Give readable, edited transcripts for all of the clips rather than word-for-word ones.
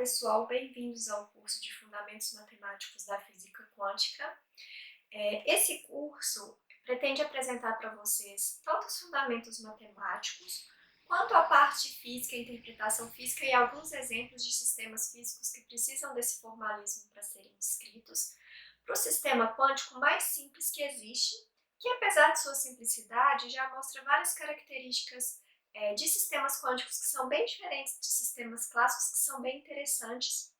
pessoal, bem-vindos ao curso de Fundamentos Matemáticos da Física Quântica. Esse curso pretende apresentar para vocês tanto os fundamentos matemáticos, quanto a parte física, interpretação física e alguns exemplos de sistemas físicos que precisam desse formalismo para serem descritos, para o sistema quântico mais simples que existe, que apesar de sua simplicidade, já mostra várias características de sistemas quânticos que são bem diferentes de sistemas clássicos, que são bem interessantes,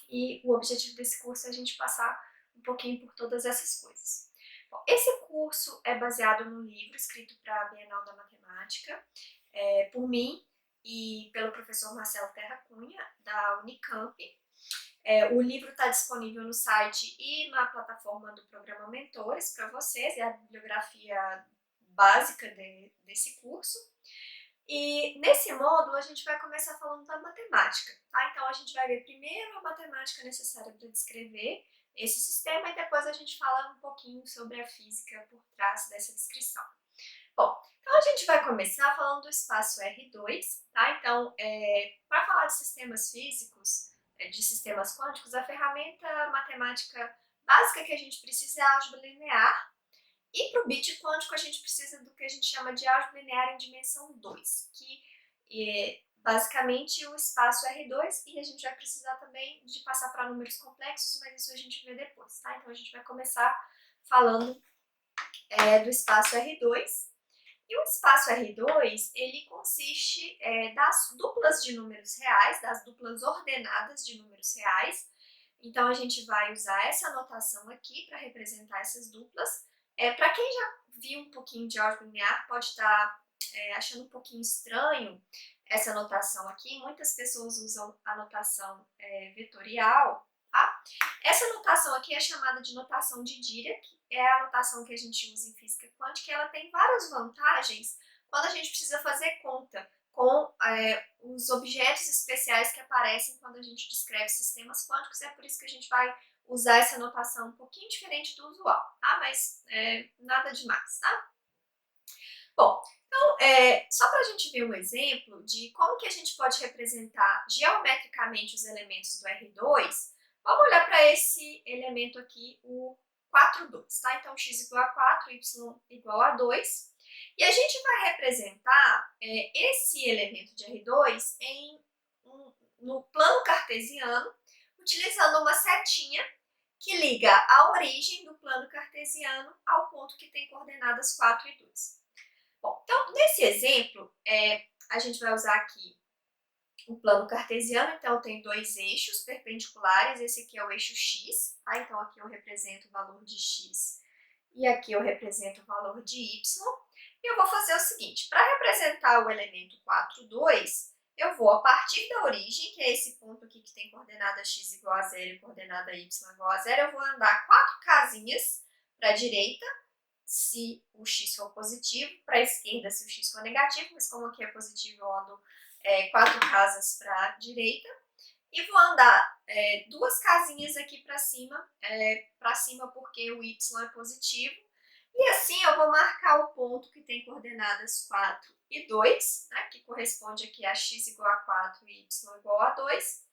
e o objetivo desse curso é a gente passar um pouquinho por todas essas coisas. Bom, esse curso é baseado num livro escrito para a Bienal da Matemática, por mim e pelo professor Marcelo Terra Cunha, da Unicamp. O livro está disponível no site e na plataforma do programa Mentores para vocês, é a bibliografia básica desse curso. E nesse módulo a gente vai começar falando da matemática, tá? Então a gente vai ver primeiro a matemática necessária para descrever esse sistema e depois a gente fala um pouquinho sobre a física por trás dessa descrição. Bom, então a gente vai começar falando do espaço R2, tá? Então, para falar de sistemas físicos, de sistemas quânticos, a ferramenta matemática básica que a gente precisa é a álgebra linear. E para o bit quântico, a gente precisa do que a gente chama de álgebra linear em dimensão 2, que é basicamente o espaço R2, e a gente vai precisar também de passar para números complexos, mas isso a gente vê depois, tá? Então a gente vai começar falando do espaço R2. E o espaço R2, ele consiste das duplas de números reais, das duplas ordenadas de números reais. Então a gente vai usar essa notação aqui para representar essas duplas. Para quem já viu um pouquinho de álgebra linear, pode estar achando um pouquinho estranho essa notação aqui. Muitas pessoas usam a notação vetorial, tá? Essa notação aqui é chamada de notação de Dirac, é a notação que a gente usa em física quântica, e ela tem várias vantagens quando a gente precisa fazer conta com os objetos especiais que aparecem quando a gente descreve sistemas quânticos. É por isso que a gente vai usar essa notação um pouquinho diferente do usual, tá? Mas nada demais, tá? Bom, então, só para a gente ver um exemplo de como que a gente pode representar geometricamente os elementos do R2, vamos olhar para esse elemento aqui, o 4, 2, tá? Então, x igual a 4, y igual a 2. E a gente vai representar esse elemento de R2 no plano cartesiano, utilizando uma setinha que liga a origem do plano cartesiano ao ponto que tem coordenadas 4 e 2. Bom, então, nesse exemplo, a gente vai usar aqui o plano cartesiano. Então, tem dois eixos perpendiculares. Esse aqui é o eixo x, tá? Então, aqui eu represento o valor de x e aqui eu represento o valor de y. E eu vou fazer o seguinte, para representar o elemento 4, 2, eu vou, a partir da origem, que é esse ponto aqui que tem coordenada x igual a 0 e coordenada y igual a 0, eu vou andar 4 casinhas para a direita, se o x for positivo, para a esquerda se o x for negativo, mas como aqui é positivo, eu ando 4 casas para a direita, e vou andar 2 casinhas aqui para cima porque o y é positivo, e assim eu vou marcar o ponto que tem coordenadas 4 e 2, né, que corresponde aqui a x igual a 4 e y igual a 2,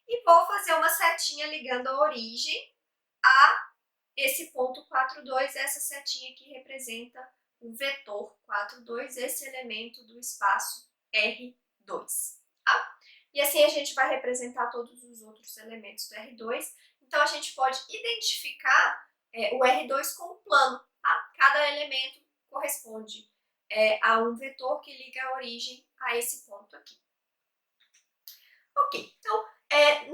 e vou fazer uma setinha ligando a origem a esse ponto 4, 2, essa setinha que representa o vetor 4, 2, esse elemento do espaço R2. Tá? E assim a gente vai representar todos os outros elementos do R2. Então a gente pode identificar o R2 com o plano. Tá? Cada elemento corresponde a um vetor que liga a origem a esse ponto aqui. Ok, então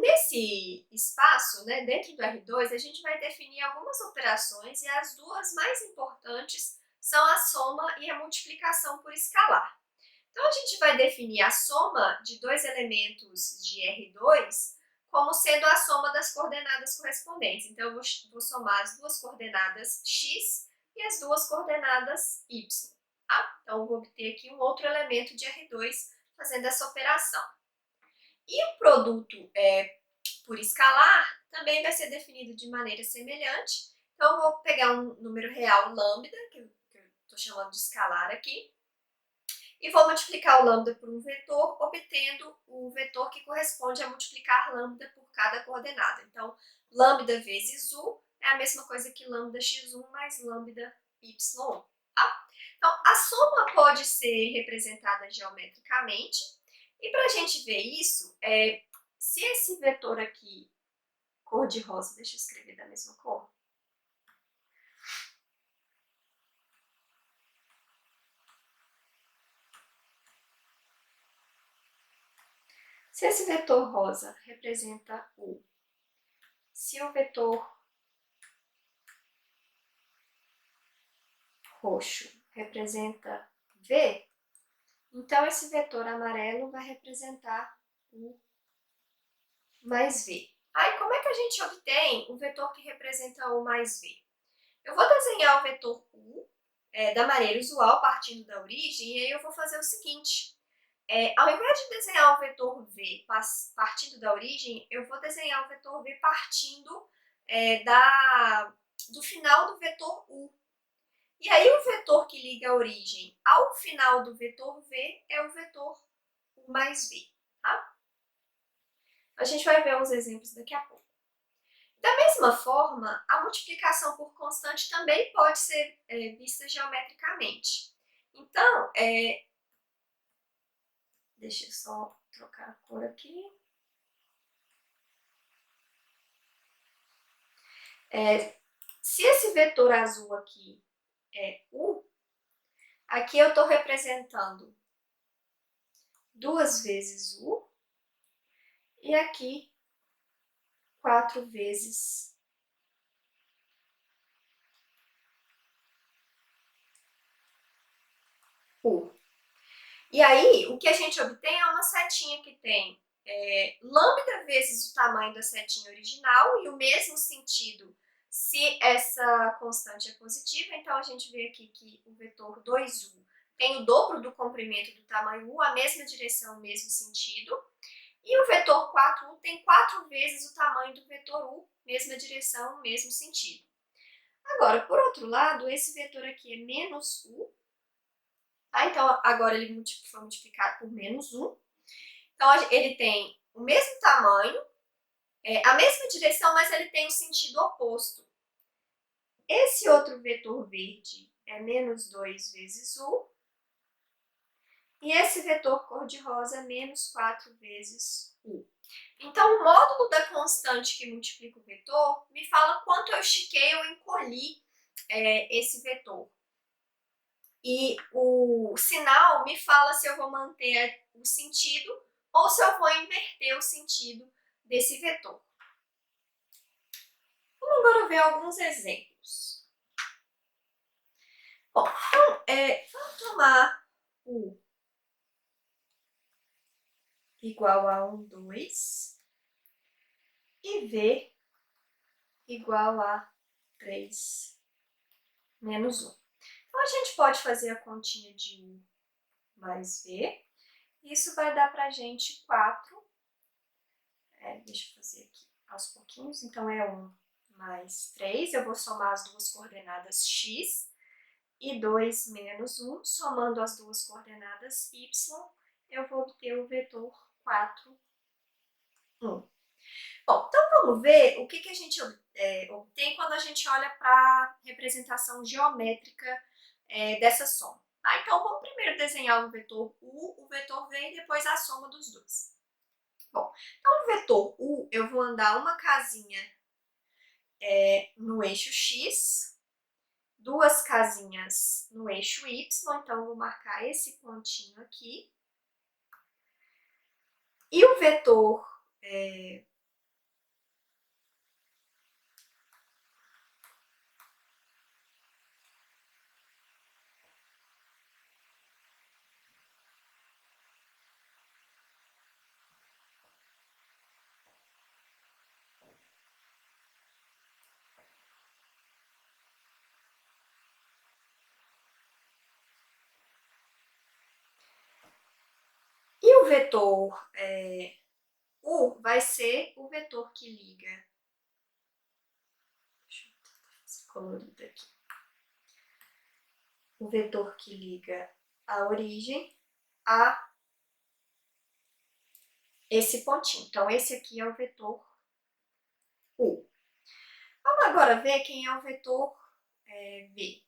nesse espaço, né, dentro do R2, a gente vai definir algumas operações, e as duas mais importantes são a soma e a multiplicação por escalar. Então a gente vai definir a soma de dois elementos de R2 como sendo a soma das coordenadas correspondentes. Então eu vou somar as duas coordenadas x e as duas coordenadas y. Tá? Então eu vou obter aqui um outro elemento de R2 fazendo essa operação. E o produto por escalar também vai ser definido de maneira semelhante. Então eu vou pegar um número real lambda, que eu estou chamando de escalar aqui, e vou multiplicar o lambda por um vetor, obtendo o vetor que corresponde a multiplicar lambda por cada coordenada. Então, lambda vezes u é a mesma coisa que lambda x1 mais lambda y1. Tá? Então, a soma pode ser representada geometricamente, e para a gente ver isso, se esse vetor aqui, cor de rosa, deixa eu escrever da mesma cor. Se esse vetor rosa representa U, se o vetor roxo representa V, então esse vetor amarelo vai representar U mais V. Aí, como é que a gente obtém o vetor que representa U mais V? Eu vou desenhar o vetor U da maneira usual, partindo da origem, e aí eu vou fazer o seguinte. Ao invés de desenhar o vetor V partindo da origem, eu vou desenhar o vetor V partindo do final do vetor U. E aí o vetor que liga a origem ao final do vetor V é o vetor U mais V. Tá? A gente vai ver uns exemplos daqui a pouco. Da mesma forma, a multiplicação por constante também pode ser vista geometricamente. Então, deixa eu só trocar a cor aqui. Se esse vetor azul aqui é U, aqui eu estou representando 2 vezes U e aqui 4 vezes U. E aí, o que a gente obtém é uma setinha que tem lambda vezes o tamanho da setinha original e o mesmo sentido se essa constante é positiva. Então, a gente vê aqui que o vetor 2u tem o dobro do comprimento do tamanho u, a mesma direção, o mesmo sentido. E o vetor 4u tem 4 vezes o tamanho do vetor u, mesma direção, mesmo sentido. Agora, por outro lado, esse vetor aqui é menos u. Tá? Então, agora ele foi multiplicado por menos 1. Então, ele tem o mesmo tamanho, a mesma direção, mas ele tem o sentido oposto. Esse outro vetor verde é menos 2 vezes U. E esse vetor cor-de-rosa é menos 4 vezes U. Então, o módulo da constante que multiplica o vetor me fala quanto eu estiquei ou encolhi esse vetor. E o sinal me fala se eu vou manter o sentido ou se eu vou inverter o sentido desse vetor. Vamos agora ver alguns exemplos. Bom, então, vamos tomar U igual a 1, 2 e V igual a 3 menos 1. Então, a gente pode fazer a continha de U mais V. Isso vai dar para a gente 4. Deixa eu fazer aqui aos pouquinhos. Então, é 1 mais 3. Eu vou somar as duas coordenadas x. E 2 menos 1. Somando as duas coordenadas y, eu vou obter o vetor 4, 1. Bom, então vamos ver o que a gente obtém quando a gente olha para a representação geométrica dessa soma. Tá? Então, vamos primeiro desenhar o vetor U, o vetor V e depois a soma dos dois. Bom, então o vetor U, eu vou andar uma casinha no eixo X, 2 casinhas no eixo Y, então eu vou marcar esse pontinho aqui. E o vetor o vetor U vai ser o vetor que liga. Deixa eu fazer colorido aqui. O vetor que liga a origem a esse pontinho. Então, esse aqui é o vetor U. Vamos agora ver quem é o vetor V.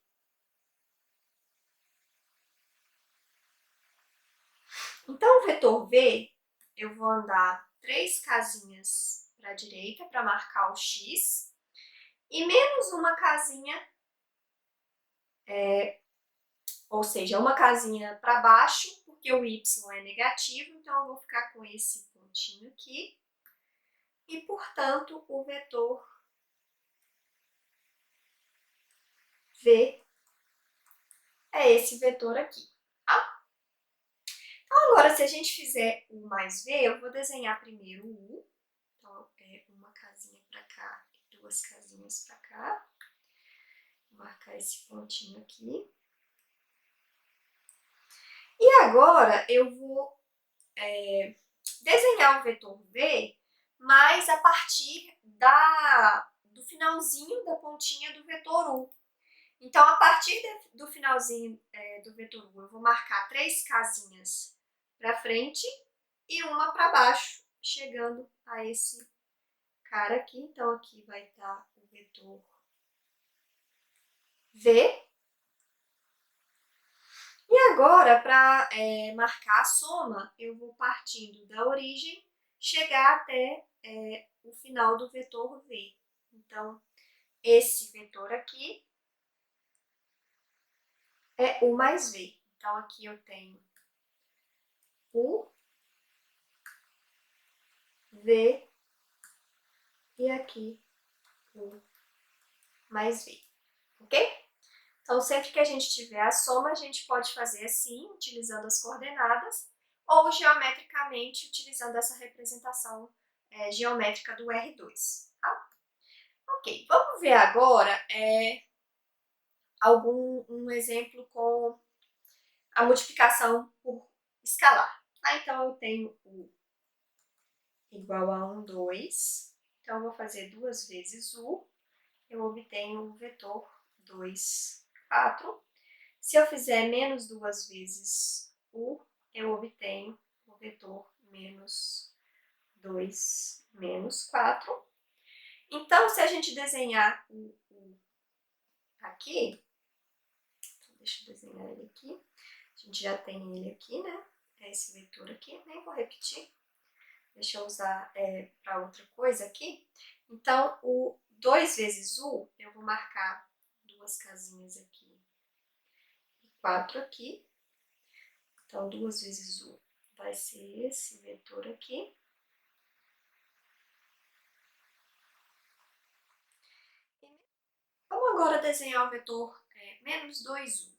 Então, o vetor V, eu vou andar 3 casinhas para a direita para marcar o X e menos uma casinha, ou seja, uma casinha para baixo, porque o Y é negativo, então eu vou ficar com esse pontinho aqui. E, portanto, o vetor V é esse vetor aqui, tá? Então, agora, se a gente fizer U mais V, eu vou desenhar primeiro o U. Então, é uma casinha para cá e 2 casinhas para cá. Vou marcar esse pontinho aqui. E agora, eu vou desenhar o vetor V, mas a partir do finalzinho da pontinha do vetor U. Então, a partir do finalzinho do vetor U, eu vou marcar 3 casinhas para frente e uma para baixo, chegando a esse cara aqui. Então, aqui vai estar o vetor V. E agora, para marcar a soma, eu vou partindo da origem, chegar até o final do vetor V. Então, esse vetor aqui é U mais V. Então, aqui eu tenho U, V, e aqui U mais V, ok? Então, sempre que a gente tiver a soma, a gente pode fazer assim, utilizando as coordenadas, ou geometricamente, utilizando essa representação geométrica do R2, tá? Ok, vamos ver agora um exemplo com a multiplicação por escalar. Então, eu tenho U igual a 1, 2. Então, eu vou fazer 2 vezes U. Eu obtenho o vetor 2, 4. Se eu fizer menos 2 vezes U, eu obtenho o vetor menos 2, menos 4. Então, se a gente desenhar o U aqui, deixa eu desenhar ele aqui. A gente já tem ele aqui, né? É esse vetor aqui, nem vou repetir. Deixa eu usar para outra coisa aqui. Então, o 2 vezes U, eu vou marcar 2 casinhas aqui e 4 aqui. Então, 2 vezes U vai ser esse vetor aqui. Vamos agora desenhar o vetor menos 2U.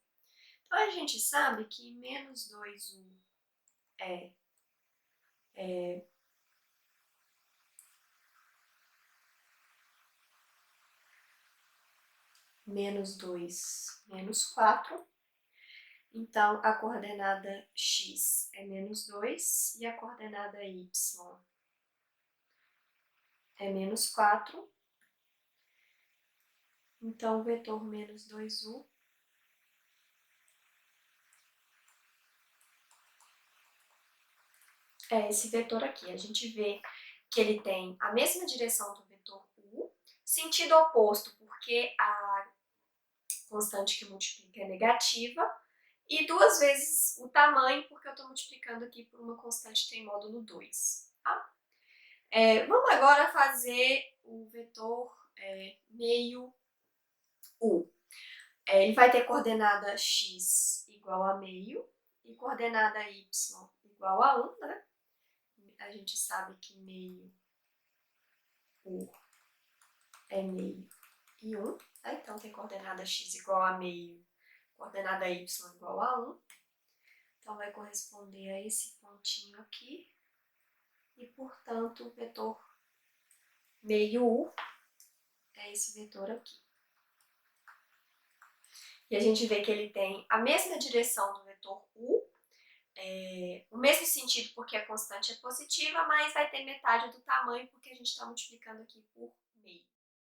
Então, a gente sabe que menos 2U é menos 2, menos 4. Então, a coordenada x é menos 2 e a coordenada y é menos 4. Então, o vetor menos 2u é esse vetor aqui. A gente vê que ele tem a mesma direção do vetor u, sentido oposto, porque a constante que multiplica é negativa, e 2 vezes o tamanho, porque eu estou multiplicando aqui por uma constante que tem módulo 2. Tá? Vamos agora fazer o vetor meio u. Ele vai ter coordenada x igual a meio e coordenada y igual a 1, né? A gente sabe que meio u é meio e 1, tá? Então tem coordenada x igual a meio, coordenada y igual a 1. Então vai corresponder a esse pontinho aqui. E, portanto, o vetor meio u é esse vetor aqui. E a gente vê que ele tem a mesma direção do vetor u, o mesmo sentido porque a constante é positiva, mas vai ter metade do tamanho porque a gente está multiplicando aqui por